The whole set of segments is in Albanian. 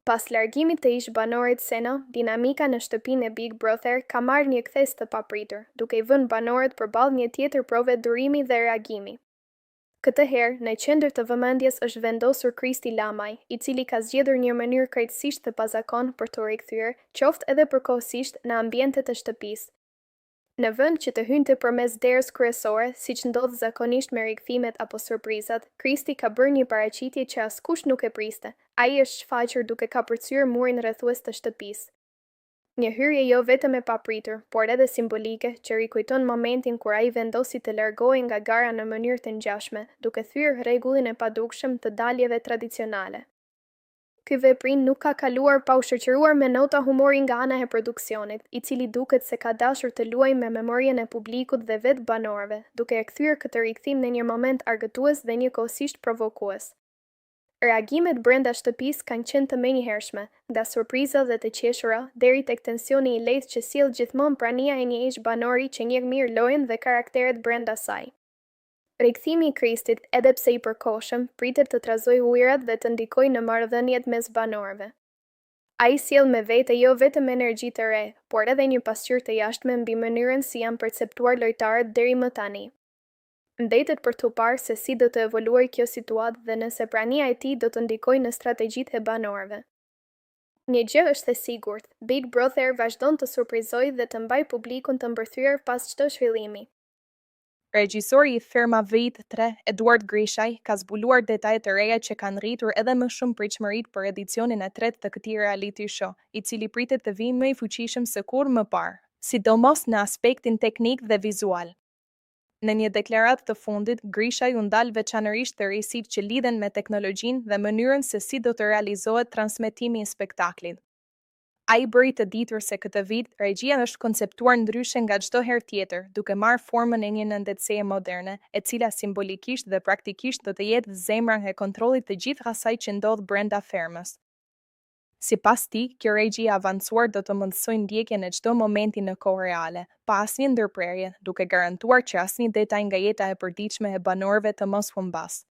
Pas largimit të ish banorit Sena, dinamika në shtëpinë e Big Brother ka marrë një kthes të papritur, duke i vënë banorët përballë një tjetër prove durimi dhe reagimi. Këtë herë, në qendër të vëmendjes është vendosur Kristi Lamaj, i cili ka zgjedhur një mënyrë krejtësisht të pazakon për të rikthyer, qoftë edhe përkohësisht, në ambientet e shtëpisë. Në vend që të hynte përmes derës kryesore, siç ndodh zakonisht me rikthimet apo surprizat, Kristi ka bërë një paraqitje që askush nuk e priste. Ai është shfaqur duke kapërcyer murin rrethues të shtëpisë. Një hyrje jo vetëm e papritur, por edhe simbolike, që rikujton momentin kur ai vendosi të largohej nga gara në mënyrë të ngjashme, duke thyer rregullin e padukshëm të daljeve tradicionale. Ky veprim nuk ka kaluar pa u shoqëruar me nota humori nga ana e produksionit, i cili duket se ka dashur të luajë me memorien e publikut dhe vetë banorëve, duke e kthyer këtë rikthim në një moment argëtues dhe njëkohësisht provokues. Reagimet brenda shtëpisë kanë qenë të menjëhershme, nga surpriza dhe të qeshura, deri tek tensioni i lehtë që sjell gjithmonë prania e një ish banori që njeh mirë lojën dhe karakteret brenda saj. Rikthimi i Kristit, edhe pse i përkohshëm, pritet të trazojë ujërat dhe të ndikojë në marrëdhëniet mes banorëve. Ai sjell me vete jo vetëm energji të re, por edhe një pasqyrë të jashtme mbi mënyrën si janë perceptuar lojtarët deri më tani. Mbetet për t'u parë se si do të evoluojë kjo situatë dhe nëse prania e tij do të ndikojë në strategjitë e banorëve. Një gjë është e sigurt, Big Brother vazhdon të surprizojë dhe të mbajë publikun të mbërthyer pas çdo zhvillimi. Regjisori i Ferma VIP 3, Eduard Grishaj, ka zbuluar detajet të reja që kanë rritur edhe më shumë pritshmëritë për edicionin e tretë të këtij reality show, i cili pritet të vijë më i fuqishëm se kur më parë, sidomos në aspektin teknik dhe vizual. Në një deklaratë të fundit, Grishaj u ndal veçanërisht të rrisitë që lidhen me teknologjinë dhe mënyrën se si do të realizohet transmetimi i spektaklit. Ai bëri të ditur se këtë vit, regjia është konceptuar ndryshe nga çdo herë tjetër, duke marrë formën e një nëndetësie moderne, e cila simbolikisht dhe praktikisht do të jetë zemra e kontrollit të gjithë asaj që ndodh brenda fermës. Sipas tij, kjo regji avancuar do të mundësojë ndjekjen e çdo momenti në kohë reale, pa asnjë ndërprerje, duke garantuar që asnjë detaj nga jeta e përditshme e banorëve të mos humbas.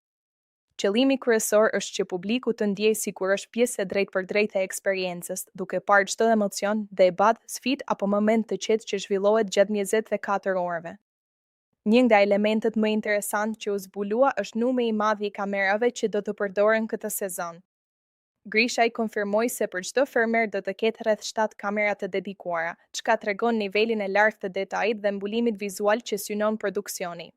Qëllimi kryesor është që publiku të ndjejë sikur është pjesë e drejtpërdrejtë e eksperiencës, duke parë çdo emocion, debat, sfidë apo moment të qetë që zhvillohet gjatë 24 orëve. Një nga elementet më interesantë që u zbulua është numri i madh i kamerave që do të përdoren këtë sezon. Grishaj konfirmoi se për çdo fermer do të ketë rreth 7 kamera të dedikuara, çka tregon nivelin e lartë të detajit dhe mbulimit vizual që synon produksioni.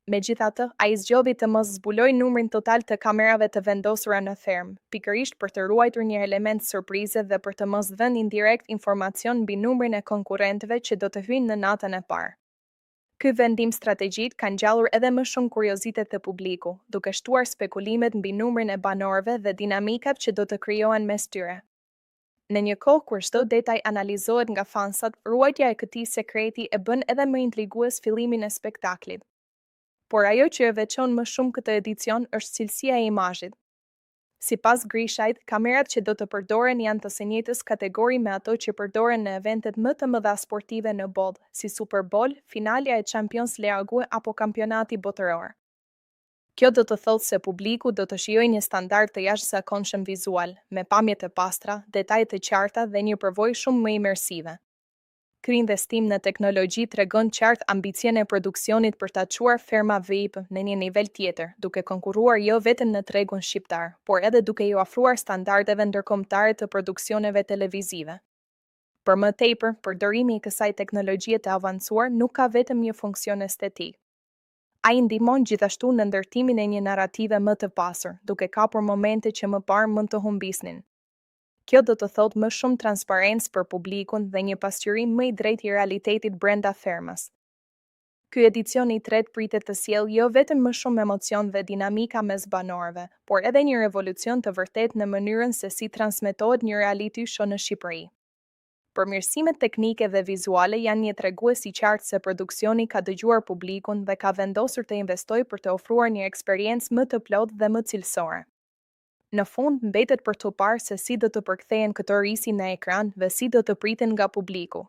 Megjithatë, ai zgjodhi të mos zbulojë numrin total të kamerave të vendosura në fermë, pikërisht për të ruajtur një element surprize dhe për të mos dhënë indirekt informacion mbi numrin e konkurrentëve që do të hyjnë në natën e parë. Ky vendim strategjik ka ngjallur edhe më shumë kuriozitet të publiku, duke shtuar spekulimet mbi numrin e banorëve dhe dinamikat që do të krijohen mes tyre. Në një kohë kur çdo detaj analizohet nga fansat, ruajtja e këtij sekreti e bën edhe më intrigues fillimin e spektaklit. Por ajo që e veçon më shumë këtë edicion është cilësia e imazhit. Sipas Grishajt, kamerat që do të përdoren janë të së njëjtës kategori me ato që përdoren në eventet më të mëdha sportive në botë, si Super Bowl, finalja e Champions League apo kampionati botëror. Kjo do të thotë se publiku do të shijojë një standard të jashtëzakonshëm vizual, me pamje të pastra, detaje të qarta dhe një përvojë shumë më imersive. Ky investim në teknologji tregon qartë ambicien e produksionit për ta çuar Ferma VIP në një nivel tjetër, duke konkurruar jo vetëm në tregun shqiptar, por edhe duke ju ofruar standardeve ndërkombëtare të produksioneve televizive. Për më tepër, përdorimi i kësaj teknologjie të avancuar nuk ka vetëm një funksion estetik. Ai ndihmon gjithashtu në ndërtimin e një narrative më të pasur, duke kapur momente që më parë mund të humbisnin. Kjo do të thotë më shumë transparencë për publikun dhe një pasqyrim më i drejtë i realitetit brenda fermës. Ky edicion i tretë pritet të sjellë jo vetëm më shumë emocion dhe dinamika mes banorëve, por edhe një revolucion të vërtetë në mënyrën se si transmetohet një reality show në Shqipëri. Përmirësimet teknike dhe vizuale janë një tregues i qartë se produksioni ka dëgjuar publikun dhe ka vendosur të investojë për të ofruar një eksperiencë më të plotë dhe më cilësore. Në fund, mbetet për të parë se si do të përkthehen këto risi në ekran dhe si do të priten nga publiku.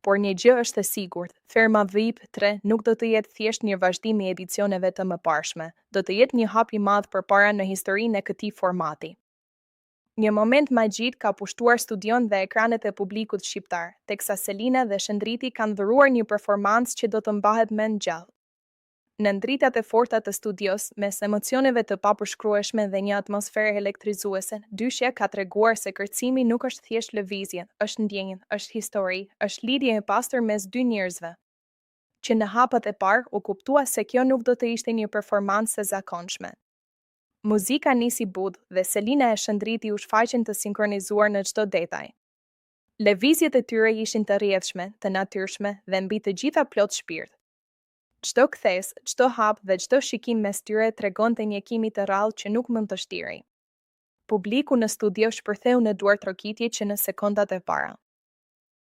Por një gjë është e sigurt, Ferma VIP 3 nuk do të jetë thjesht një vazhdim i edicioneve të mëparshme, do të jetë një hap i madh përpara në historinë e këtij formati. Një moment magjik ka pushtuar studion dhe ekranet e publikut shqiptar, teksa Selina dhe Shëndriti kanë dhëruar një performancë që do të mbahet mend gjallë. Në ndritat e forta të studios, mes emocioneve të papërshkrueshme dhe një atmosferë elektrizuese, dyshja ka treguar se kërcimi nuk është thjesht lëvizje, është ndjenjë, është histori, është lidhje e pastër mes dy njerëzve. Që në hapat e parë u kuptua se kjo nuk do të ishte një performancë e zakonshme. Muzika nisi budh dhe Selina e Shëndriti u shfaqen të sinkronizuar në çdo detaj. Lëvizjet e tyre ishin të rrjedhshme, të natyrshme dhe mbi të gjitha plot shpirt. Çdo kthes, çdo hap dhe çdo shikim mes tyre tregonte një kimi të rrallë që nuk mund të shtirej. Publiku në studio shpërtheu në duar trokitje që në sekondat e para.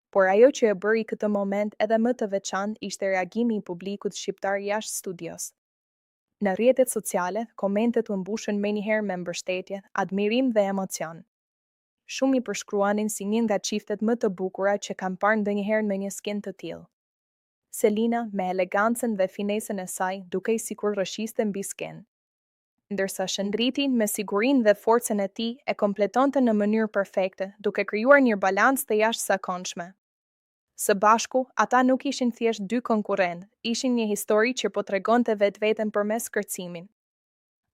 Por ajo që e bëri këtë moment edhe më të veçantë ishte reagimi i publikut shqiptar jashtë studios. Në rrjetet sociale, komentet u mbushën menjëherë me mbështetje, admirim dhe emocion. Shumë i përshkruanin si një nga çiftet më të bukura që kanë parë ndonjëherë me një skenë të tillë. Selina me elegancën dhe finesën e saj, dukej sikur rrëshiste mbi skenë. Ndërsa Shëndriti me sigurinë dhe forcën e tij e kompletonte në mënyrë perfekte, duke krijuar një balancë të jashtëzakonshme. Së bashku, ata nuk ishin thjesht dy konkurrentë, ishin një histori që po tregonte vetveten përmes kërcimin.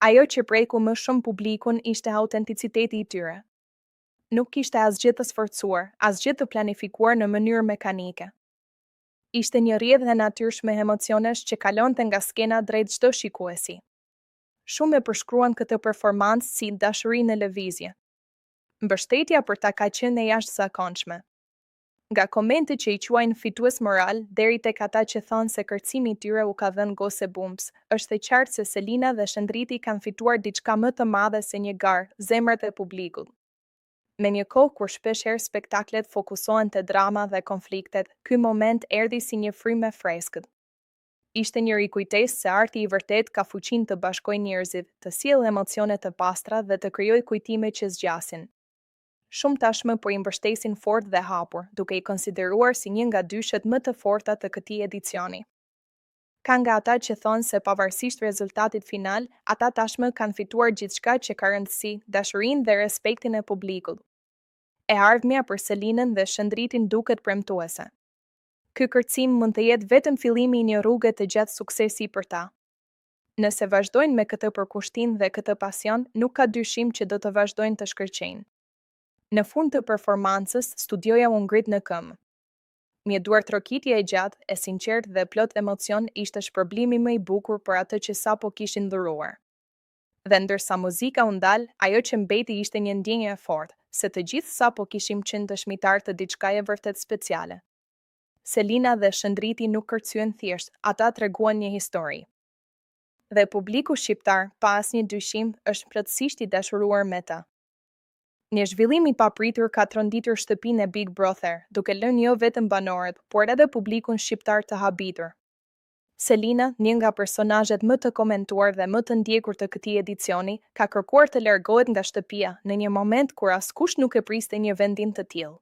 Ajo që preku më shumë publikun ishte autenticiteti i tyre. Nuk kishte asgjë të sforcuar, asgjë të planifikuar në mënyrë mekanike. Ishte një rrjedhje natyrshme emocionesh që kalonte nga skena drejt çdo shikuesi. Shumë e përshkruan këtë performancë si dashuri në lëvizje. Mbështetja për ta ka qenë e jashtëzakonshme. Nga komente që i quajnë fitues moral, deri tek ata që thonë se kërcimi i tyre u ka dhënë gose bumps, është e qartë se Selina dhe Shëndriti kanë fituar diçka më të madhe se një garë, zemrat e publikut. Me një kohë kur shpeshherë spektaklet fokusohen te drama dhe konfliktet, ky moment erdhi si një frymë e freskët. Ishte një rikujtesë se arti i vërtet ka fuqinë të bashkojë njerëzit, të sjellë emocione të pastra dhe të krijojë kujtime që zgjasin. Shumë tashmë po i mbështesin fort dhe hapur, duke i konsideruar si një nga dyshet më të forta të këtij edicioni. Ka nga ata që thonë se pavarësisht rezultatit final, ata tashmë kanë fituar gjithçka që ka rëndësi, dashurinë dhe respektin e publikut. E ardhmja për Selinën dhe Shëndritin duket premtuese. Ky kërcim mund të jetë vetëm fillimi i një rruge të gjatë suksesi për ta. Nëse vazhdojnë me këtë përkushtim dhe këtë pasion, nuk ka dyshim që do të vazhdojnë të shkëlqejnë. Në fund të performancës, studioja u ngrit në këmbë. Një duartrokitje e gjatë, e sinqertë dhe plot emocion ishte shpërblimi më i bukur për atë që sapo kishin dhuruar. Dhe ndërsa muzika u ndal, ajo që mbeti ishte një ndjenjë e fortë, se të gjithë sapo kishim qenë dëshmitar të diçkaje vërtet speciale. Selina dhe Shëndriti nuk kërcyen thjesht, ata treguan një histori. Dhe publiku shqiptar, pa asnjë dyshim, është plotësisht i dashuruar me ta. Një zhvillim i papritur ka tronditur shtëpinë e Big Brother, duke lënë jo vetëm banorët, por edhe publikun shqiptar të habitur. Selina, një nga personazhet më të komentuar dhe më të ndjekur të këtij edicioni, ka kërkuar të largohet nga shtëpia në një moment kur askush nuk e priste një vendim të tillë.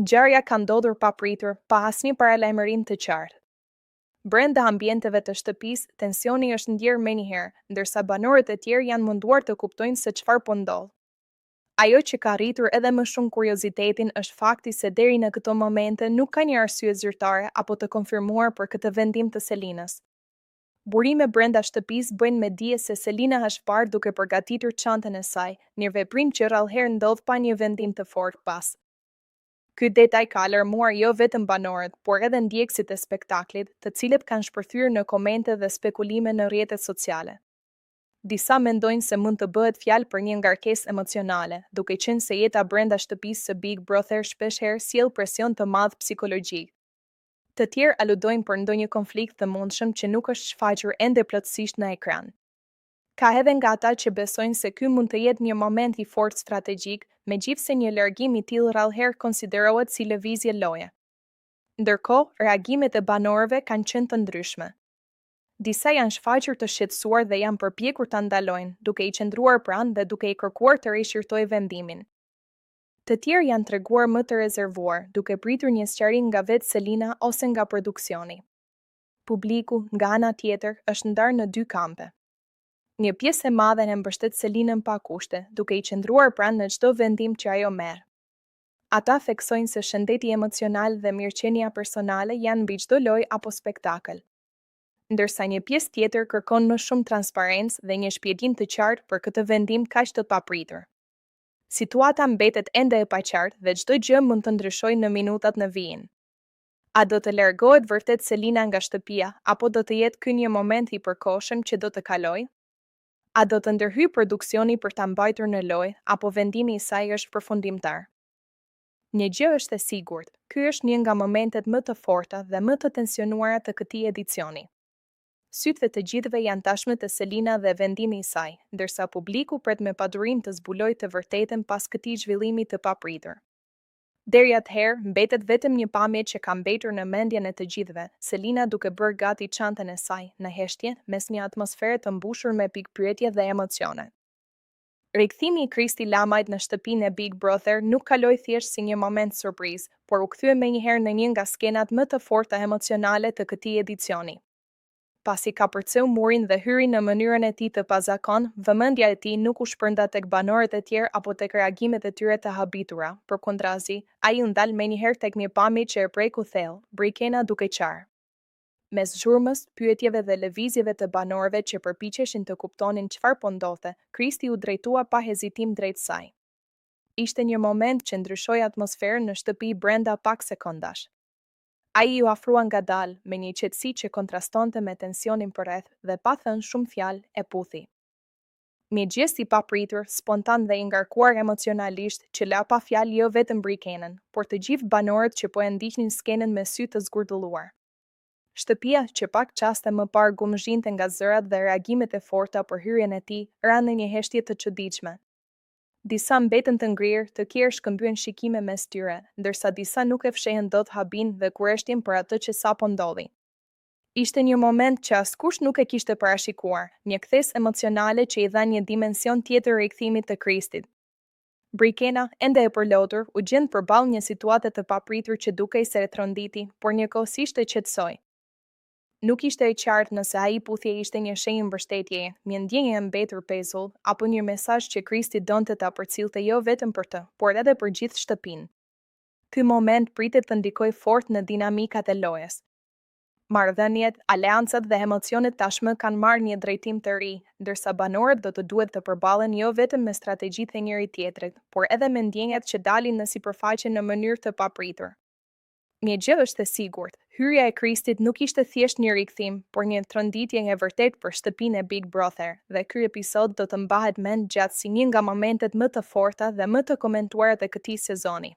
Ngjarja ka ndodhur papritur, pa asnjë paralajmërim të qartë. Brenda ambienteve të shtëpisë, tensioni është ndjerë menjëherë, ndërsa banorët e tjerë janë munduar të kuptojnë se çfarë po ndodh. Ajo që ka rritur edhe më shumë kuriozitetin është fakti se deri në këto momente nuk ka një arsye zyrtare apo të konfirmuar për këtë vendim të Selinës. Burime brenda shtëpisë bëjnë me dije se Selina është parë duke përgatitur çantën e saj, një veprim që rrallëherë ndodh pa një vendim të fortë pas. Ky detaj ka alarmuar jo vetëm banorët, por edhe ndjekësit e spektaklit, të cilët kanë shpërthyer në komente dhe spekulime në rrjetet sociale. Disa mendojnë se mund të bëhet fjalë për një ngarkesë emocionale, duke qenë se jeta brenda shtëpisë së Big Brother shpeshherë sjell presion të madh psikologjik. Të tjerë aludojnë për ndonjë konflikt të mundshëm që nuk është shfaqur ende plotësisht në ekran. Ka edhe nga ata që besojnë se ky mund të jetë një moment i fortë strategjik, megjithse një largim i tillë rrallëherë konsiderohet si lëvizje loje. Ndërkohë, reagimet e banorëve kanë qenë të ndryshme. Disa janë shfaqur të shqetësuar dhe janë përpjekur ta ndalojnë, duke i qëndruar pranë dhe duke i kërkuar të rishirtojë vendimin. Të tjerë janë treguar më të rezervuar, duke pritur një sqarim nga vetë Selina ose nga produksioni. Publiku, nga ana tjetër, është ndarë në dy kampe. Një pjesë e madhe e mbështet Selinën pa kushte, duke i qëndruar pranë në çdo vendim që ajo merr. Ata theksojnë se shëndeti emocional dhe mirëqenia personale janë mbi çdo lojë apo spektakël. Ndërsa një pjesë tjetër kërkon më shumë transparencë dhe një shpjegim të qartë për këtë vendim kaq të papritur. Situata mbetet ende e paqartë dhe çdo gjë mund të ndryshojë në minutat në vijim. A do të largohet vërtet Selina nga shtëpia, apo do të jetë ky një moment i përkohshëm që do të kalojë? A do të ndërhyjë produksioni për ta mbajtur në lojë, apo vendimi i saj është përfundimtar? Një gjë është e sigurt, ky është një nga momentet më të forta dhe më të tensionuara të këtij edicioni. Sytë të gjithëve janë tashmë te Selina dhe vendimi i saj, ndërsa publiku pret me padurim të zbulojë të vërtetën pas këtij zhvillimi të papritur. Deri atëherë, mbetet vetëm një pamje që ka mbetur në mendjen e të gjithëve, Selina duke bërë gati çantën e saj në heshtje mes një atmosfere të mbushur me pikpyetje dhe emocione. Rikthimi i Kristi Lamajt në shtëpinë e Big Brother nuk kaloi thjesht si një moment surprizë, por u kthye menjëherë në një nga skenat më të forta emocionale të këtij edicioni. Pasi ka përceu murin dhe hyri në mënyrën e tij të pazakon, vëmendja e tij nuk u shpërnda tek banorët e tjerë apo tek reagimet e tyre të habitura. Përkundrazi, ai u ndal menjëherë tek një pamje që e preku thellë, Brikena duke qarë. Mes zhurmës, pyetjeve dhe lëvizjeve të banorëve që përpiqeshin të kuptonin çfarë po ndodhte, Kristi u drejtua pa hezitim drejt saj. Ishte një moment që ndryshoi atmosferën në shtëpi brenda pak sekondash. Ai u afrua ngadalë me një qetësi që kontrastonte me tensionin përreth dhe pa thënë shumë fjalë e puthi. Një gest i papritur, spontan dhe i ngarkuar emocionalisht që la pa fjalë jo vetëm Brikenën, por të gjithë banorët që po e ndiqnin skenën me sy të zgurdulluar. Shtëpia që pak qaste më parë gumzhinte nga zërat dhe reagimet e forta për hyrjen e tij, ra në një heshtje të çuditshme. Disa mbetën të ngrirë, të tjerë shkëmbyen shikime mes tyre, ndërsa disa nuk e fshehën dot habin dhe kurreshtjen për atë që sapo ndodhi. Ishte një moment që askush nuk e kishte parashikuar, një kthes emocionale që i dha një dimension tjetër rikthimit të Kristit. Brikena, ende e përlotur, u gjend përballë një situate të papritur që dukej se e tronditi, por njëkohësisht e qetësoi. Nuk ishte e qartë nëse ai puthje ishte një shenjë mbështetjeje, një ndjenjë e mbetur pezull, apo një mesazh që Kristi donte ta përcillte jo vetëm për të, por edhe për gjithë shtëpinë. Ky moment pritet të ndikojë fort në dinamikat e lojës. Marrëdhëniet, aleancat dhe emocionet tashmë kanë marrë një drejtim të ri, ndërsa banorët do të duhet të përballen jo vetëm me strategjitë e njëri tjetrit, por edhe me ndjenjat që dalin në sipërfaqe në mënyrë të papritur. Një gjë është e sigurt, hyrja e Kristit nuk ishte thjesht një rikthim, por një tronditje e vërtet për shtëpinë e Big Brother, dhe ky episod do të mbahet mend gjatë si një nga momentet më të forta dhe më të komentuara të këtij sezoni.